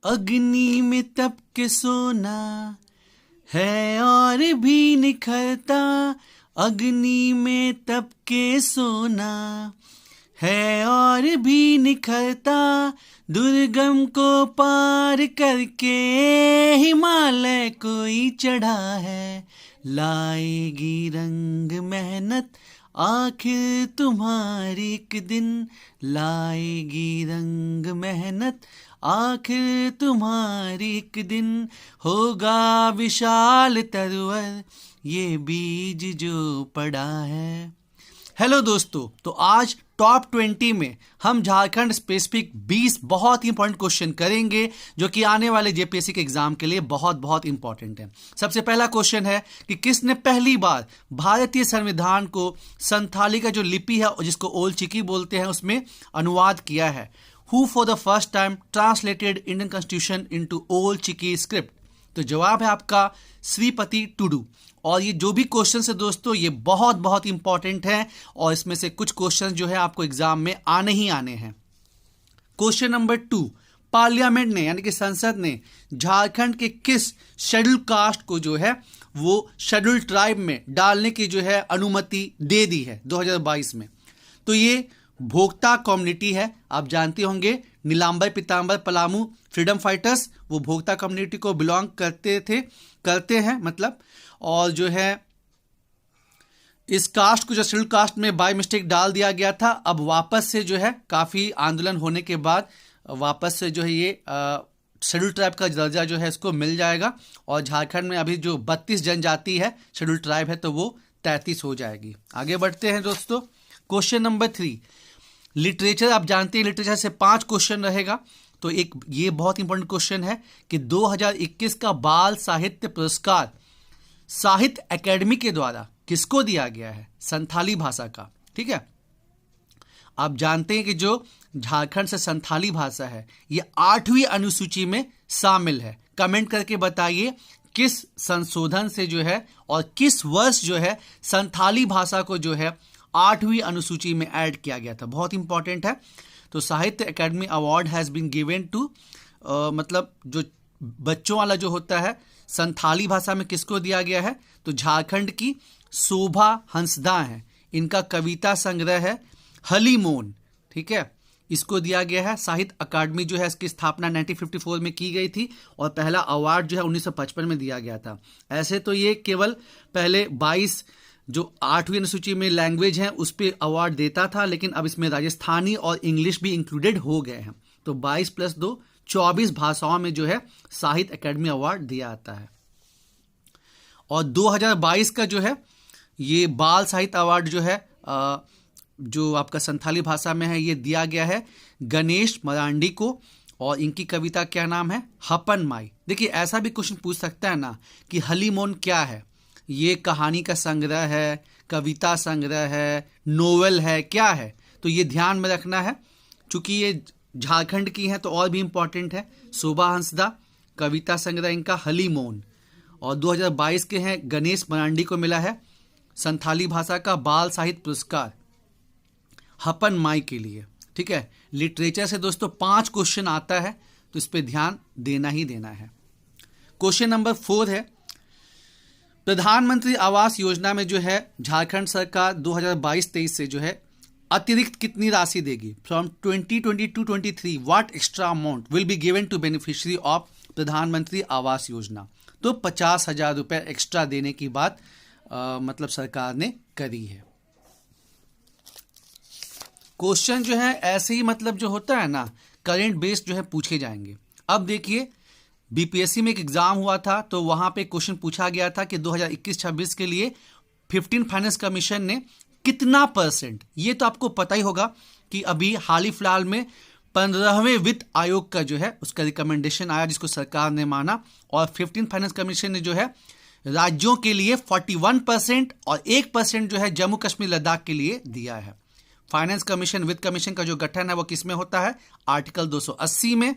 अग्नि में तप के सोना है और भी निखरता, अग्नि में तप के सोना है और भी निखरता, दुर्गम को पार करके हिमालय कोई चढ़ा है, लाएगी रंग मेहनत आखिर तुम्हारी एक दिन, लाएगी रंग मेहनत आखिर तुम्हारी एक दिन, होगा विशाल तरवर ये बीज जो पड़ा है। हेलो दोस्तों, तो आज टॉप 20 में हम झारखंड स्पेसिफिक 20 बहुत ही इंपॉर्टेंट क्वेश्चन करेंगे जो कि आने वाले जेपीएससी के एग्जाम के लिए बहुत बहुत इंपॉर्टेंट है। सबसे पहला क्वेश्चन है कि किसने पहली बार भारतीय संविधान को संथाली का जो लिपि है जिसको ओल चिकी बोलते हैं उसमें अनुवाद किया है। Who for the first time translated Indian Constitution into Old Chiki script? तो जवाब है आपका श्रीपति टुडू। और ये जो भी क्वेश्चन है दोस्तों ये बहुत बहुत इंपॉर्टेंट है और इसमें से कुछ क्वेश्चन जो है आपको एग्जाम में आने ही आने हैं। क्वेश्चन नंबर 2, पार्लियामेंट ने यानी कि संसद ने झारखंड के किस शेड्यूल कास्ट को जो है वो शेड्यूल ट्राइब में डालने की जो है अनुमति दे दी है 2022 में? तो ये भोक्ता कम्युनिटी है। आप जानते होंगे नीलांबर पीतांबर पलामू फ्रीडम फाइटर्स वो भोक्ता कम्युनिटी को बिलोंग करते हैं मतलब, और जो है इस कास्ट को जो शेड्यूल कास्ट में बाय मिस्टेक डाल दिया गया था, अब वापस से जो है काफी आंदोलन होने के बाद वापस से जो है ये शेड्यूल ट्राइब का दर्जा जो है इसको मिल जाएगा। और झारखंड में अभी जो 32 जनजाति है शेड्यूल ट्राइब है तो वो 33 हो जाएगी। आगे बढ़ते हैं दोस्तों। Question number 3, literature. आप जानते हैं लिटरेचर से 5 क्वेश्चन रहेगा। तो एक ये बहुत इंपॉर्टेंट क्वेश्चन है कि 2021 का बाल साहित्य पुरस्कार साहित्य अकेडमी के द्वारा किसको दिया गया है? संथाली भाषा का। ठीक है, आप जानते हैं कि जो झारखंड से संथाली भाषा है ये 8वीं अनुसूची में शामिल है। कमेंट करके बताइए किस संशोधन से जो है और किस वर्ष जो है संथाली भाषा को जो है 8वीं अनुसूची में ऐड किया गया था। बहुत इंपॉर्टेंट है। तो Sahitya academy award has been given to मतलब जो बच्चों वाला जो होता है संथाली भाषा में किसको दिया गया है? तो झारखंड की शोभा हंसदा है, इनका कविता संग्रह है हलीमोन। ठीक है, इसको दिया गया है। साहित्य अकादमी जो है इसकी स्थापना 1954 में की गई थी और पहला अवार्ड जो है 1955 में दिया गया था। ऐसे तो ये केवल पहले 22 जो 8वीं अनुसूची में लैंग्वेज है उस पर अवार्ड देता था, लेकिन अब इसमें राजस्थानी और इंग्लिश भी इंक्लूडेड हो गए हैं। तो 22 + 2 24 भाषाओं में जो है साहित्य अकेडमी अवार्ड दिया जाता है। और 2022 का जो है ये बाल साहित्य अवार्ड जो है जो आपका संथाली भाषा में है ये दिया गया है गणेश मरांडी को। और इनकी कविता क्या नाम है? हपन माई। देखिए ऐसा भी क्वेश्चन पूछ सकता है ना कि हलीमोन क्या है? ये कहानी का संग्रह है, कविता संग्रह है, नोवेल है, क्या है? तो ये ध्यान में रखना है। चूंकि ये झारखंड की है तो और भी इंपॉर्टेंट है। शोभा हंसदा, कविता संग्रह इनका हलीमोन। और 2022 के हैं गणेश मरांडी को मिला है संथाली भाषा का बाल साहित्य पुरस्कार हपन माई के लिए। ठीक है, लिटरेचर से दोस्तों 5 क्वेश्चन आता है तो इस पे ध्यान देना ही देना है। क्वेश्चन नंबर 4 है, प्रधानमंत्री आवास योजना में जो है झारखंड सरकार 2022-23 से जो है अतिरिक्त कितनी राशि देगी? From 2022-23 what extra amount will be given to beneficiary of Pradhan Mantri Awas योजना? तो 50,000 रुपए एक्स्ट्रा देने की बात मतलब सरकार ने करी है। क्वेश्चन जो है ऐसे ही मतलब जो होता है ना करेंट बेस्ड जो है पूछे जाएंगे। अब देखिए बीपीएससी में एक एग्जाम हुआ था तो वहां पे क्वेश्चन पूछा गया था कि 2021-26 के लिए 15 फाइनेंस कमीशन ने कितना %, ये तो आपको पता ही होगा कि अभी हाल ही फिलहाल में 15वें वित्त आयोग का जो है उसका रिकमेंडेशन आया जिसको सरकार ने माना। और 15 फाइनेंस कमीशन ने जो है राज्यों के लिए 41% और 1% जो है जम्मू कश्मीर लद्दाख के लिए दिया है। फाइनेंस कमीशन वित्त कमीशन का जो गठन है वो किस में होता है? आर्टिकल 280 में।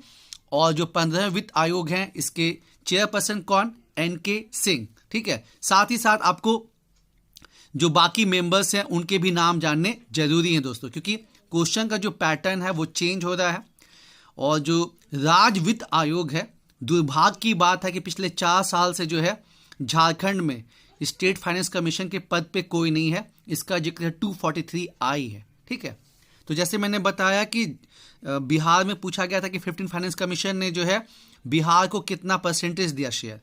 और जो 15वें वित्त आयोग हैं इसके चेयरपर्सन कौन? NK सिंह। ठीक है, साथ ही साथ आपको जो बाकी मेंबर्स हैं उनके भी नाम जानने जरूरी हैं दोस्तों, क्योंकि क्वेश्चन का जो पैटर्न है वो चेंज हो रहा है। और जो राज्य वित्त आयोग है, दुर्भाग्य की बात है कि पिछले 4 साल से जो है झारखंड में स्टेट फाइनेंस कमीशन के पद पे कोई नहीं है। इसका जिक्र 243 आई है। ठीक है, तो जैसे मैंने बताया कि बिहार में पूछा गया था कि 15 फाइनेंस कमीशन ने जो है बिहार को कितना परसेंटेज दिया शेयर,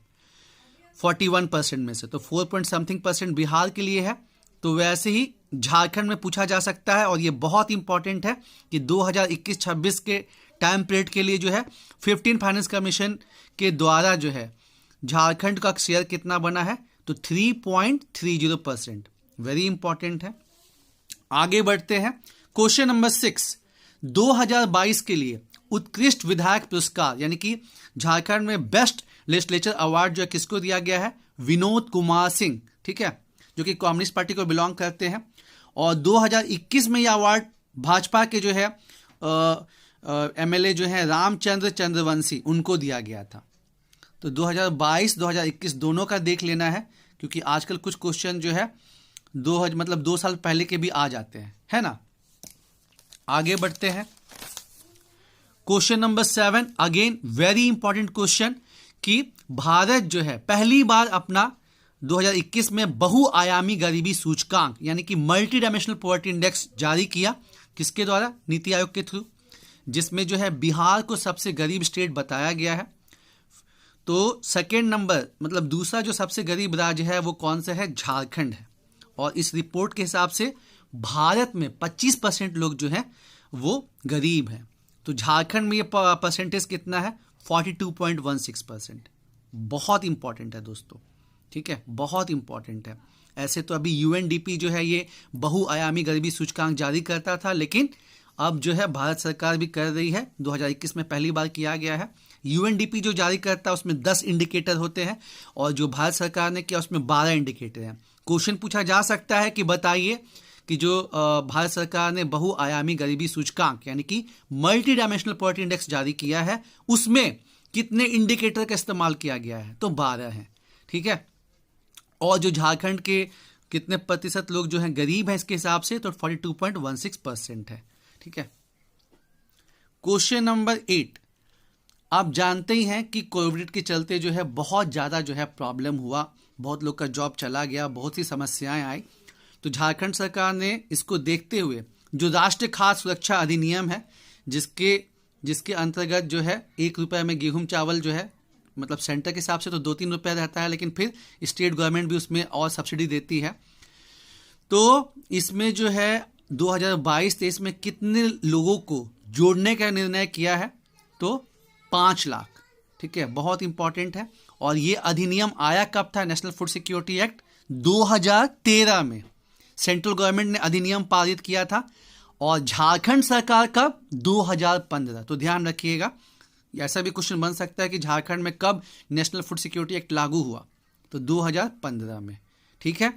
41% में से, तो 4.something% बिहार के लिए है। तो वैसे ही झारखंड में पूछा जा सकता है, और ये बहुत इंपॉर्टेंट है कि 2021-26 के टाइम पीरियड के लिए जो है 15 फाइनेंस कमीशन के द्वारा जो है झारखंड का शेयर कितना बना है, तो 3.30%। वेरी इंपॉर्टेंट है। आगे बढ़ते हैं। क्वेश्चन नंबर 6, 2022 के लिए उत्कृष्ट विधायक पुरस्कार यानी कि झारखंड में बेस्ट लेजिस्लेचर अवार्ड जो है किसको दिया गया है, विनोद कुमार सिंह, ठीक है, जो कि कम्युनिस्ट पार्टी को बिलोंग करते हैं। और 2021 में यह अवार्ड भाजपा के जो है एमएलए जो है रामचंद्र चंद्रवंशी, उनको दिया गया था। तो 2022-2021 दोनों का देख लेना है, क्योंकि आजकल कुछ क्वेश्चन जो है 2 साल पहले के भी आ जाते हैं, है ना। आगे बढ़ते हैं। Question number 7, again very important question, कि भारत जो है पहली बार अपना 2021 में बहुआयामी गरीबी सूचकांक यानी कि मल्टी डायमेंशनल पॉवर्टी इंडेक्स जारी किया। किसके द्वारा? नीति आयोग के थ्रू, जिसमें जो है बिहार को सबसे गरीब स्टेट बताया गया है। तो सेकेंड नंबर मतलब दूसरा जो सबसे गरीब राज्य है वो कौन सा है? झारखंड है। और इस रिपोर्ट के हिसाब से भारत में 25% लोग जो हैं वो गरीब हैं। तो झारखंड में ये परसेंटेज कितना है? 42.16%। बहुत इंपॉर्टेंट है दोस्तों, ठीक है, बहुत इंपॉर्टेंट है। ऐसे तो अभी यूएनडीपी जो है ये बहुआयामी गरीबी सूचकांक जारी करता था, लेकिन अब जो है भारत सरकार भी कर रही है। 2021 में पहली बार किया गया है। यूएनडीपी जो जारी करता है उसमें 10 इंडिकेटर होते हैं, और जो भारत सरकार ने किया उसमें 12 इंडिकेटर हैं। क्वेश्चन पूछा जा सकता है कि बताइए कि जो भारत सरकार ने बहुआयामी गरीबी सूचकांक यानी कि मल्टी डायमेंशनल पॉवर्टी इंडेक्स जारी किया है, उसमें कितने इंडिकेटर का इस्तेमाल किया गया है? तो 12 हैं, ठीक है। और जो झारखंड के कितने प्रतिशत लोग जो हैं गरीब हैं इसके हिसाब से, तो 42.16% है, ठीक है। क्वेश्चन नंबर 8, आप जानते ही हैं कि कोविड के चलते जो है बहुत ज़्यादा जो है प्रॉब्लम हुआ, बहुत लोग का जॉब चला गया, बहुत सी समस्याएं आई। तो झारखंड सरकार ने इसको देखते हुए जो राष्ट्रीय खाद्य सुरक्षा अधिनियम है, जिसके अंतर्गत जो है 1 रुपये में गेहूं चावल जो है, मतलब सेंटर के हिसाब से तो 2-3 रुपये रहता है, लेकिन फिर स्टेट गवर्नमेंट भी उसमें और सब्सिडी देती है। तो इसमें जो है 2022-23 में कितने लोगों को जोड़ने का निर्णय किया है? तो 5 लाख, ठीक है, बहुत इंपॉर्टेंट है। और ये अधिनियम आया कब था? नेशनल फूड सिक्योरिटी एक्ट 2013 में सेंट्रल गवर्नमेंट ने अधिनियम पारित किया था, और झारखंड सरकार कब? 2015। तो ध्यान रखिएगा, ऐसा भी क्वेश्चन बन सकता है कि झारखंड में कब नेशनल फूड सिक्योरिटी एक्ट लागू हुआ? तो 2015 में, ठीक है।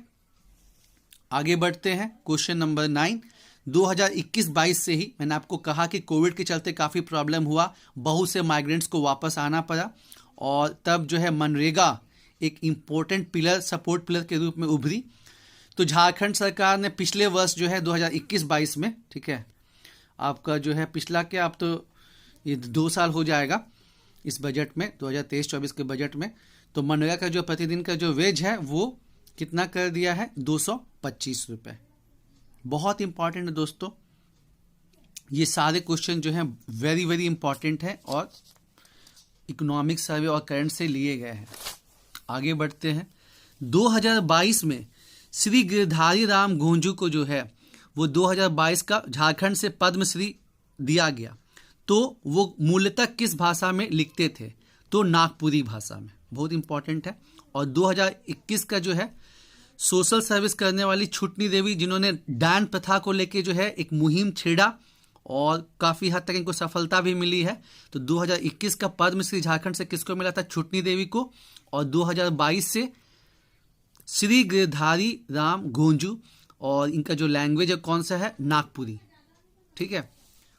आगे बढ़ते हैं। क्वेश्चन नंबर 9, 2021-22 से ही मैंने आपको कहा कि कोविड के चलते काफ़ी प्रॉब्लम हुआ, बहुत से माइग्रेंट्स को वापस आना पड़ा, और तब जो है मनरेगा एक इम्पोर्टेंट पिलर, सपोर्ट पिलर के रूप में उभरी। तो झारखंड सरकार ने पिछले वर्ष जो है 2021-22 में, ठीक है, आपका जो है पिछला क्या, अब तो ये 2 साल हो जाएगा इस बजट में, 2023-24 के बजट में, तो मनरेगा का जो प्रतिदिन का जो वेज है वो कितना कर दिया है? 225 रुपये। बहुत इंपॉर्टेंट है दोस्तों, ये सारे क्वेश्चन जो हैं वेरी वेरी इंपॉर्टेंट हैं और इकोनॉमिक सर्वे और करंट से लिए गए हैं। आगे बढ़ते हैं। 2022 में श्री गिरधारी राम गोंजू को जो है वो 2022 का झारखंड से पद्मश्री दिया गया। तो वो मूलतः किस भाषा में लिखते थे? तो नागपुरी भाषा में। बहुत इंपॉर्टेंट है। और 2021 का जो है सोशल सर्विस करने वाली छुटनी देवी, जिन्होंने डायन प्रथा को लेके जो है एक मुहिम छेड़ा और काफ़ी हद तक इनको सफलता भी मिली है। तो 2021 का पद्मश्री झारखंड से किसको मिला था? छुटनी देवी को। और 2022 से श्री गिरधारी राम गोंजू, और इनका जो लैंग्वेज है कौन सा है? नागपुरी, ठीक है।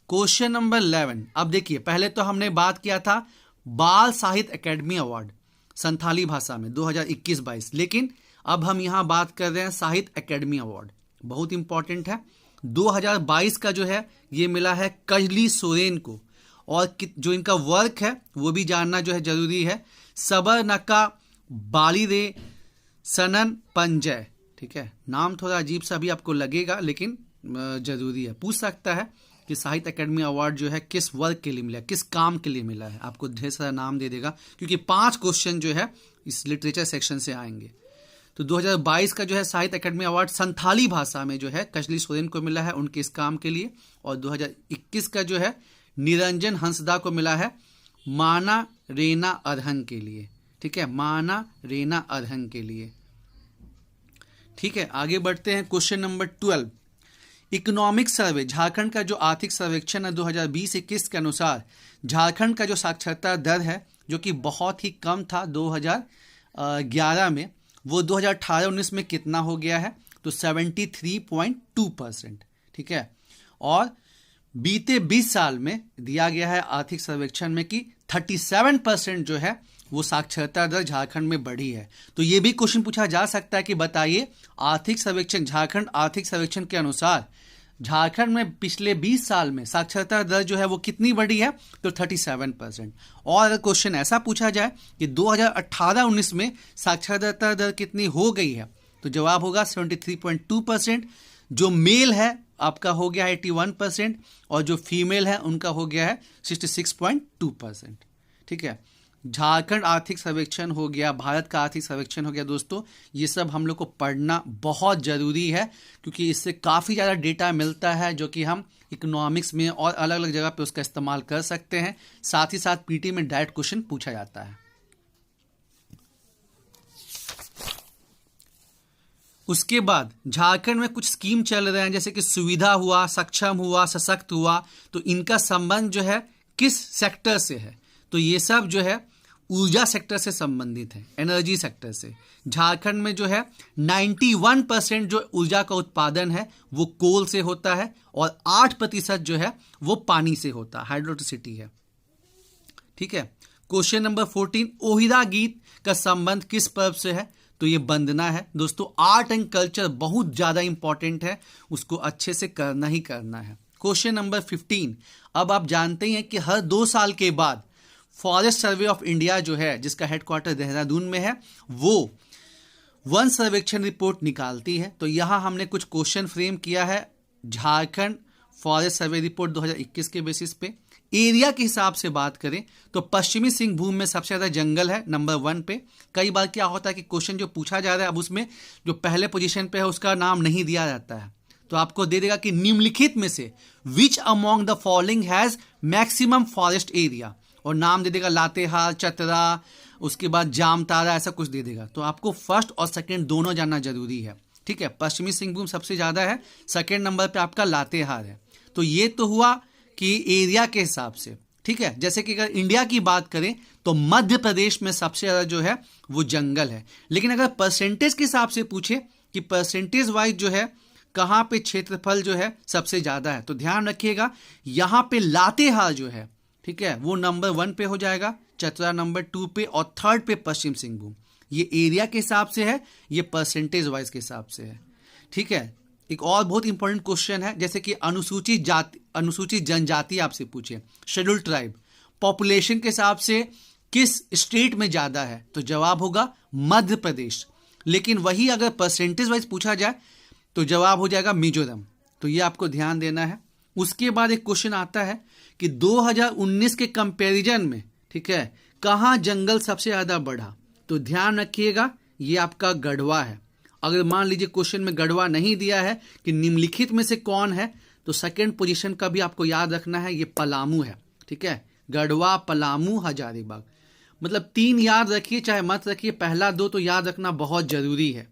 क्वेश्चन नंबर 11, अब देखिए, पहले तो हमने बात किया था बाल साहित्य अकेडमी अवार्ड संथाली भाषा में 2021-22, लेकिन अब हम यहाँ बात कर रहे हैं साहित्य अकेडमी अवार्ड। बहुत इंपॉर्टेंट है। 2022 का जो है ये मिला है कजली सोरेन को, और जो इनका वर्क है वो भी जानना जो है जरूरी है। सबरनका बालिरे सनन पंजय, ठीक है, नाम थोड़ा अजीब सा भी आपको लगेगा लेकिन जरूरी है। पूछ सकता है कि साहित्य अकेडमी अवार्ड जो है किस वर्क के लिए मिला, किस काम के लिए मिला है, आपको ढेर सारा नाम दे देगा क्योंकि 5 क्वेश्चन जो है इस लिटरेचर सेक्शन से आएंगे। तो 2022 का जो है साहित्य अकेडमी अवार्ड संथाली भाषा में जो है कजली सोरेन को मिला है उनके इस काम के लिए, और 2021 का जो है निरंजन हंसदा को मिला है माना रेना अरहन के लिए, ठीक है, माना रेना अरहन के लिए। ठीक है, आगे बढ़ते हैं। Question number 12, economic survey Jharkhand का जो आर्थिक सर्वेक्षण है 2020-21 के अनुसार झारखंड का जो साक्षरता दर है जो कि बहुत ही कम था 2011 में, वो 2018-19 में कितना हो गया है, तो 73.2%, ठीक है। और बीते 20 साल में दिया गया है आर्थिक सर्वेक्षण में कि 37% जो है वो साक्षरता दर झारखंड में बढ़ी है। तो ये भी क्वेश्चन पूछा जा सकता है कि बताइए आर्थिक सर्वेक्षण, झारखंड आर्थिक सर्वेक्षण के अनुसार झारखंड में पिछले 20 साल में साक्षरता दर जो है वो कितनी बढ़ी है, तो 37%। और अगर क्वेश्चन ऐसा पूछा जाए कि 2018-19 में साक्षरता दर कितनी हो गई है, तो जवाब होगा 73.2%। जो मेल है आपका हो गया है 81% और जो फीमेल है उनका हो गया है 66.2%, ठीक है। झारखंड आर्थिक सर्वेक्षण हो गया, भारत का आर्थिक सर्वेक्षण हो गया। दोस्तों ये सब हम लोग को पढ़ना बहुत ज़रूरी है क्योंकि इससे काफ़ी ज़्यादा डेटा मिलता है जो कि हम इकोनॉमिक्स में और अलग अलग जगह पे उसका इस्तेमाल कर सकते हैं। साथ ही साथ पीटी में डायरेक्ट क्वेश्चन पूछा जाता है। उसके बाद झारखंड में कुछ स्कीम चल रहे हैं जैसे कि सुविधा हुआ, सक्षम हुआ, सशक्त हुआ, तो इनका संबंध जो है किस सेक्टर से है, तो ये सब जो है ऊर्जा सेक्टर से संबंधित है, एनर्जी सेक्टर से। झारखंड में जो है 91% जो ऊर्जा का उत्पादन है वो कोल से होता है और 8% जो है वो पानी से होता है, हाइड्रोइलेक्ट्रिसिटी है, ठीक है। क्वेश्चन नंबर 14, ओहिरा गीत का संबंध किस पर्व से है, तो ये वंदना है। दोस्तों आर्ट एंड कल्चर बहुत ज्यादा इंपॉर्टेंट है, उसको अच्छे से करना ही करना है। क्वेश्चन नंबर 15, अब आप जानते हैं कि हर 2 साल के बाद फॉरेस्ट सर्वे ऑफ इंडिया जो है जिसका हेडक्वार्टर देहरादून में है वो वन सर्वेक्षण रिपोर्ट निकालती है। तो यहां हमने कुछ क्वेश्चन फ्रेम किया है झारखंड फॉरेस्ट सर्वे रिपोर्ट 2021 के बेसिस पे। एरिया के हिसाब से बात करें तो पश्चिमी सिंहभूम में सबसे ज्यादा जंगल है नंबर 1 पे। कई बार क्या होता है कि क्वेश्चन जो पूछा जा रहा है अब उसमें जो पहले पोजीशन पे है उसका नाम नहीं दिया जाता है, तो आपको दे देगा कि निम्नलिखित में से which among the following has maximum forest area, और नाम दे देगा लातेहार, चतरा, उसके बाद जामतारा, ऐसा कुछ दे देगा। तो आपको फर्स्ट और सेकंड दोनों जानना जरूरी है, ठीक है। पश्चिमी सिंहभूम सबसे ज्यादा है, सेकंड नंबर पे आपका लातेहार है। तो ये तो हुआ कि एरिया के हिसाब से, ठीक है। जैसे कि अगर इंडिया की बात करें तो मध्य प्रदेश में सबसे ज्यादा जो है वो जंगल है, लेकिन अगर परसेंटेज के हिसाब से पूछे कि परसेंटेज वाइज जो है कहां पे क्षेत्रफल जो है सबसे ज्यादा है, तो ध्यान रखिएगा यहां पे लातेहार जो है, ठीक है, वो नंबर 1 पे हो जाएगा, चतरा नंबर 2 पे और 3rd पे पश्चिम सिंहभूम। ये एरिया के हिसाब से है, ये परसेंटेज वाइज के हिसाब से है, ठीक है। एक और बहुत इंपॉर्टेंट क्वेश्चन है जैसे कि अनुसूचित जनजाति आपसे पूछे, शेड्यूल्ड ट्राइब, पॉपुलेशन के हिसाब से किस स्टेट में ज्यादा है, तो जवाब होगा मध्य प्रदेश। लेकिन वही अगर परसेंटेज वाइज पूछा जाए तो जवाब हो जाएगा मिजोरम। तो ये आपको ध्यान देना है। उसके बाद एक क्वेश्चन आता है कि 2019 के कंपैरिजन में, ठीक है, कहां जंगल सबसे ज्यादा बढ़ा, तो ध्यान रखिएगा ये आपका गढ़वा है। अगर मान लीजिए क्वेश्चन में गढ़वा नहीं दिया है कि निम्नलिखित में से कौन है, तो सेकंड पोजीशन का भी आपको याद रखना है, ये पलामू है, ठीक है। गढ़वा, पलामू, हजारीबाग, मतलब 3 याद रखिए चाहे मत रखिए, पहला 2 तो याद रखना बहुत जरूरी है।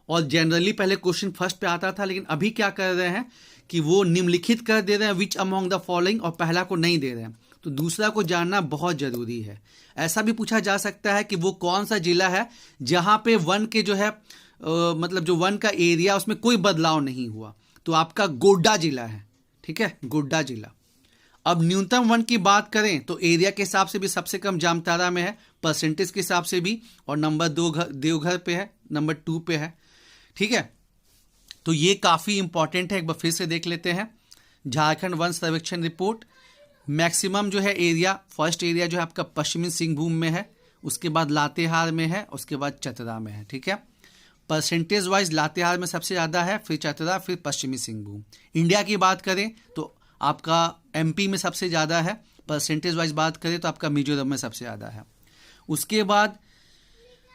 और जनरली पहले क्वेश्चन फर्स्ट पे आता था, लेकिन अभी क्या कर रहे हैं कि वो निम्नलिखित कर दे रहे हैं विच अमॉन्ग द फॉलोइंग, और पहला को नहीं दे रहे हैं, तो दूसरा को जानना बहुत जरूरी है। ऐसा भी पूछा जा सकता है कि वो कौन सा जिला है जहां पे वन के जो है मतलब जो वन का एरिया उसमें कोई बदलाव नहीं हुआ, तो आपका गोड्डा जिला है, ठीक है, गोड्डा जिला। अब न्यूनतम वन की बात करें तो एरिया के हिसाब से भी सबसे कम जामताड़ा में है, परसेंटेज के हिसाब से भी, और नंबर 2 देवघर पे है, नंबर 2 पे है, ठीक है। तो ये काफी इंपॉर्टेंट है, एक बार फिर से देख लेते हैं। झारखंड वन सर्वेक्षण रिपोर्ट मैक्सिमम जो है एरिया, फर्स्ट एरिया जो है आपका पश्चिमी सिंहभूम में है, उसके बाद लातेहार में है, उसके बाद चतरा में है। ठीक है, परसेंटेज वाइज लातेहार में सबसे ज़्यादा है, फिर चतरा, फिर पश्चिमी सिंहभूम। इंडिया की बात करें तो आपका एमपी में सबसे ज़्यादा है, परसेंटेज वाइज बात करें तो आपका मिजोरम में सबसे ज़्यादा है। उसके बाद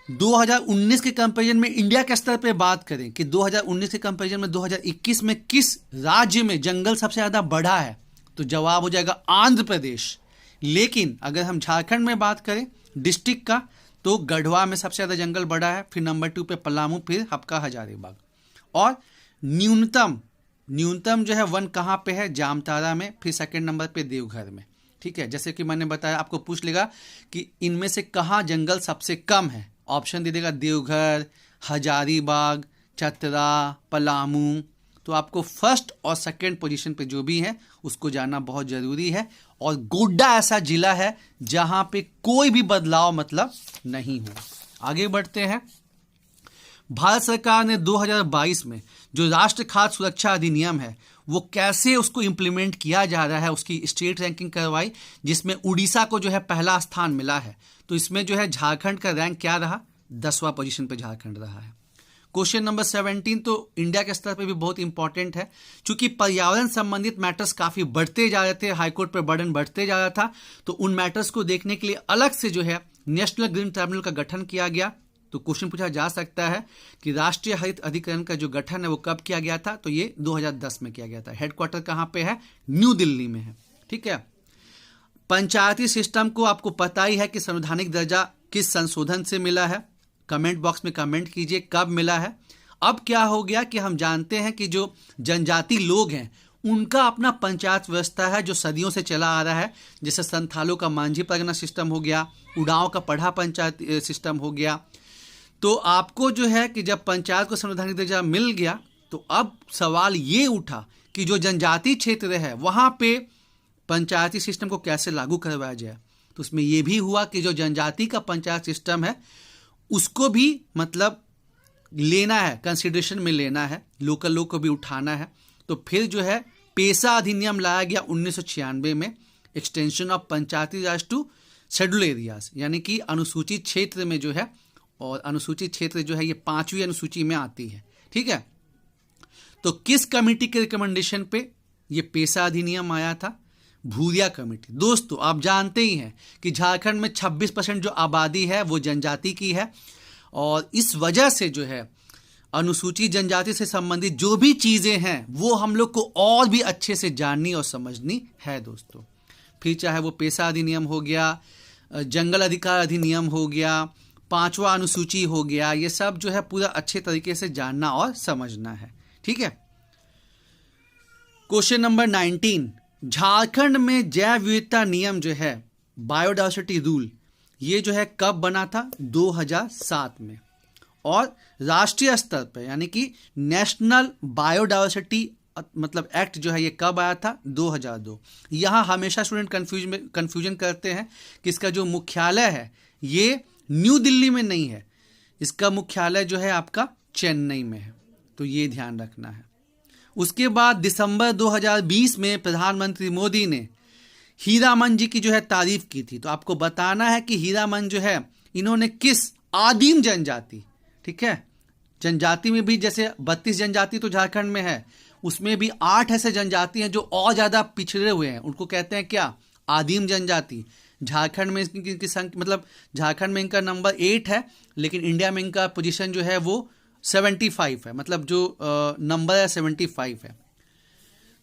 2019 के कंपैरिजन में इंडिया के स्तर पे बात करें कि 2019 के कंपैरिजन में 2021 में किस राज्य में जंगल सबसे ज़्यादा बढ़ा है, तो जवाब हो जाएगा आंध्र प्रदेश। लेकिन अगर हम झारखंड में बात करें डिस्ट्रिक्ट का, तो गढ़वा में सबसे ज़्यादा जंगल बढ़ा है, फिर नंबर 2 पे पलामू, फिर हपका हजारीबाग। और न्यूनतम जो है 1 कहाँ पे है, जामताड़ा में, फिर सेकंड नंबर पे देवघर में। ठीक है, जैसे कि मैंने बताया, आपको पूछ लेगा कि इनमें से कहाँ जंगल सबसे कम है, ऑप्शन दे देगा देवघर, हजारीबाग, चतरा, पलामू। तो आपको फर्स्ट और सेकंड पोजीशन पे जो भी है उसको जानना बहुत जरूरी है। और गोड्डा ऐसा जिला है जहां पे कोई भी बदलाव मतलब नहीं हुआ। आगे बढ़ते हैं। भारत सरकार ने 2022 में जो राष्ट्रीय खाद्य सुरक्षा अधिनियम है वो कैसे उसको इंप्लीमेंट किया जा रहा है, उसकी स्टेट रैंकिंग करवाई, जिसमें उड़ीसा को जो है पहला स्थान मिला है। तो इसमें जो है झारखंड का रैंक क्या रहा, 10वां पोजीशन पे झारखंड रहा है। क्वेश्चन नंबर 17 तो इंडिया के स्तर पे भी बहुत इंपॉर्टेंट है, क्योंकि पर्यावरण संबंधित मैटर्स काफी बढ़ते जा रहे थे, हाईकोर्ट पर बर्डन बढ़ते जा रहा था। तो उन मैटर्स को देखने के लिए अलग से जो है नेशनल ग्रीन ट्रिब्यूनल का गठन किया गया। तो क्वेश्चन पूछा जा सकता है कि राष्ट्रीय हरित अधिकरण का जो गठन है वो कब किया गया था, तो ये 2010 में किया गया था। हेडक्वार्टर कहां पे है, न्यू दिल्ली में है। ठीक है, पंचायती सिस्टम को आपको पता ही है कि संवैधानिक दर्जा किस संशोधन से मिला है, कमेंट बॉक्स में कमेंट कीजिए कब मिला है। अब क्या हो गया कि हम जानते हैं कि जो जनजाति लोग हैं उनका अपना पंचायत व्यवस्था है जो सदियों से चला आ रहा है। जैसे संथालों का मांझी परगना सिस्टम हो गया, उड़ाव का पढ़ा पंचायत सिस्टम हो गया। तो आपको जो है कि जब पंचायत को संवैधानिक दर्जा मिल गया तो अब सवाल ये उठा कि जो जनजाति क्षेत्र है वहां पे पंचायती सिस्टम को कैसे लागू करवाया जाए। तो उसमें यह भी हुआ कि जो जनजाति का पंचायत सिस्टम है उसको भी मतलब लेना है, कंसिडरेशन में लेना है, लोकल लोग को भी उठाना है। तो फिर जो है पेशा अधिनियम लाया गया 1996 में, extension of Panchayati Raj to scheduled areas, यानी कि अनुसूचित क्षेत्र में जो है, और अनुसूचित क्षेत्र जो है ये 5वीं अनुसूची में आती है। ठीक है, तो किस कमेटी के रिकमेंडेशन पे ये पेशा अधिनियम आया था, भूरिया कमेटी। दोस्तों आप जानते ही हैं कि झारखंड में 26% जो आबादी है वो जनजाति की है, और इस वजह से जो है अनुसूचित जनजाति से संबंधित जो भी चीजें हैं वो हम लोग को और भी अच्छे से जाननी और समझनी है दोस्तों। फिर चाहे वो पेशा अधिनियम हो गया, जंगल अधिकार अधिनियम हो गया, 5वां अनुसूची हो गया, ये सब जो है पूरा अच्छे तरीके से जानना और समझना है। ठीक है, क्वेश्चन नंबर 19, झारखंड में जैव विविधता नियम जो है, बायोडायवर्सिटी रूल, ये जो है कब बना था, 2007 में। और राष्ट्रीय स्तर पर यानी कि नेशनल बायोडायवर्सिटी मतलब एक्ट जो है ये कब आया था, 2002। यहाँ हमेशा स्टूडेंट कंफ्यूजन करते हैं कि इसका जो मुख्यालय है ये न्यू दिल्ली में नहीं है, इसका मुख्यालय जो है आपका चेन्नई में है, तो ये ध्यान रखना है। उसके बाद दिसंबर 2020 में प्रधानमंत्री मोदी ने हीरामन जी की जो है तारीफ की थी। तो आपको बताना है कि हीरामन जो है इन्होंने किस आदिम जनजाति, ठीक है, जनजाति में भी जैसे 32 जनजाति तो झारखंड में है, उसमें भी 8 ऐसे जनजाति हैं जो और ज्यादा पिछड़े हुए हैं, उनको कहते हैं क्या, आदिम जनजाति। झारखंड में इनकी संख्या मतलब झारखंड में इनका नंबर 8 है, लेकिन इंडिया में इनका पोजीशन जो है वो 75 है, मतलब जो नंबर है 75 है।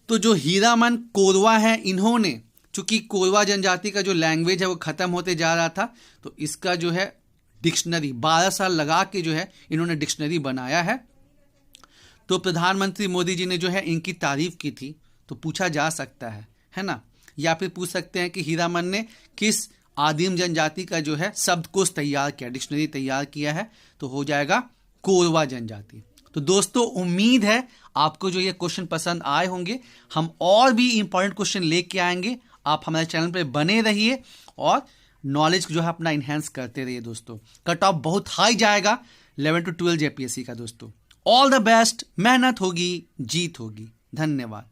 तो जो हीरामन कोरवा है, इन्होंने चूंकि कोरवा जनजाति का जो लैंग्वेज है वो खत्म होते जा रहा था, तो इसका जो है डिक्शनरी 12 साल लगा के जो है इन्होंने डिक्शनरी बनाया है। तो प्रधानमंत्री मोदी जी ने जो है इनकी तारीफ की थी। तो पूछा जा सकता है ना, या फिर पूछ सकते हैं कि हीरामन ने किस आदिम जनजाति का जो है शब्दकोश तैयार किया, डिक्शनरी तैयार किया है, तो हो जाएगा कोरवा जनजाति। तो दोस्तों उम्मीद है आपको जो ये क्वेश्चन पसंद आए होंगे। हम और भी इंपॉर्टेंट क्वेश्चन लेके आएंगे, आप हमारे चैनल पे बने रहिए और नॉलेज जो है अपना इनहेंस करते रहिए दोस्तों। कट ऑफ बहुत हाई जाएगा 11 to 12 जेपीएससी का दोस्तों। ऑल द बेस्ट, मेहनत होगी, जीत होगी। धन्यवाद।